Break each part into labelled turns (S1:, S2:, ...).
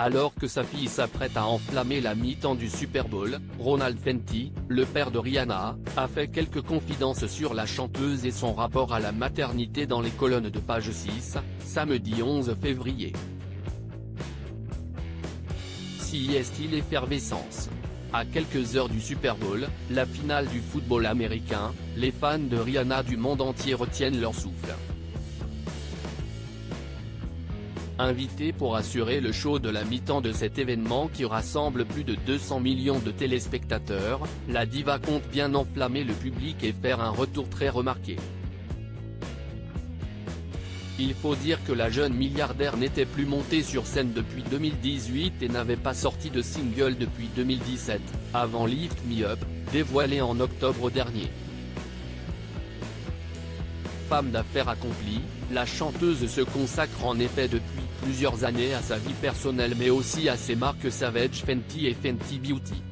S1: Alors que sa fille s'apprête à enflammer la mi-temps du Super Bowl, Ronald Fenty, le père de Rihanna, a fait quelques confidences sur la chanteuse et son rapport à la maternité dans les colonnes de Page 6, samedi 11 février. Si est-il effervescence. À quelques heures du Super Bowl, la finale du football américain, les fans de Rihanna du monde entier retiennent leur souffle. Invitée pour assurer le show de la mi-temps de cet événement qui rassemble plus de 200 millions de téléspectateurs, la diva compte bien enflammer le public et faire un retour très remarqué. Il faut dire que la jeune milliardaire n'était plus montée sur scène depuis 2018 et n'avait pas sorti de single depuis 2017, avant Lift Me Up, dévoilé en octobre dernier. Femme d'affaires accomplie, la chanteuse se consacre en effet depuis plusieurs années à sa vie personnelle mais aussi à ses marques Savage Fenty et Fenty Beauty.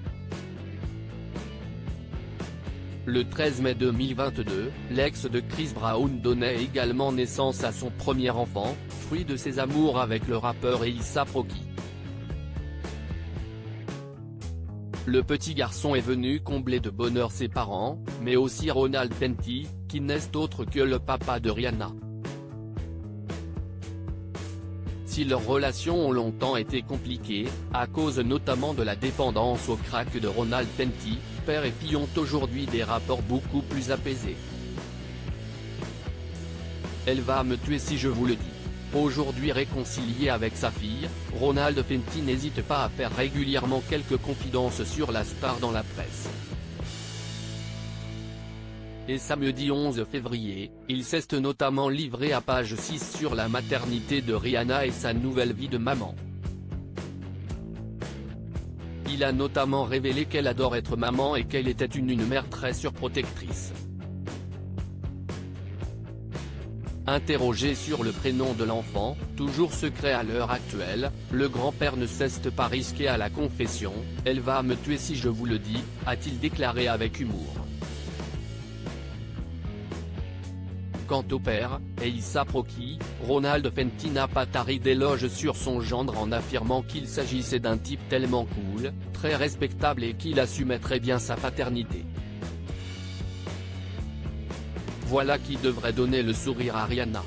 S1: Le 13 mai 2022, l'ex de Chris Brown donnait également naissance à son premier enfant, fruit de ses amours avec le rappeur A$AP Rocky. Le petit garçon est venu combler de bonheur ses parents, mais aussi Ronald Fenty, qui n'est autre que le papa de Rihanna. Si leurs relations ont longtemps été compliquées, à cause notamment de la dépendance au crack de Ronald Fenty, père et fille ont aujourd'hui des rapports beaucoup plus apaisés. Elle va me tuer si je vous le dis. Aujourd'hui réconcilié avec sa fille, Ronald Fenty n'hésite pas à faire régulièrement quelques confidences sur la star dans la presse. Et samedi 11 février, il s'est notamment livré à Page 6 sur la maternité de Rihanna et sa nouvelle vie de maman. Il a notamment révélé qu'elle adore être maman et qu'elle était une mère très surprotectrice. Interrogé sur le prénom de l'enfant, toujours secret à l'heure actuelle, le grand-père ne s'est pas risqué à la confession, « Elle va me tuer si je vous le dis », a-t-il déclaré avec humour. Quant au père, A$AP Rocky, Ronald Fenty n'a pas tari d'éloges sur son gendre en affirmant qu'il s'agissait d'un type tellement cool, très respectable et qu'il assumait très bien sa paternité. Voilà qui devrait donner le sourire à Rihanna.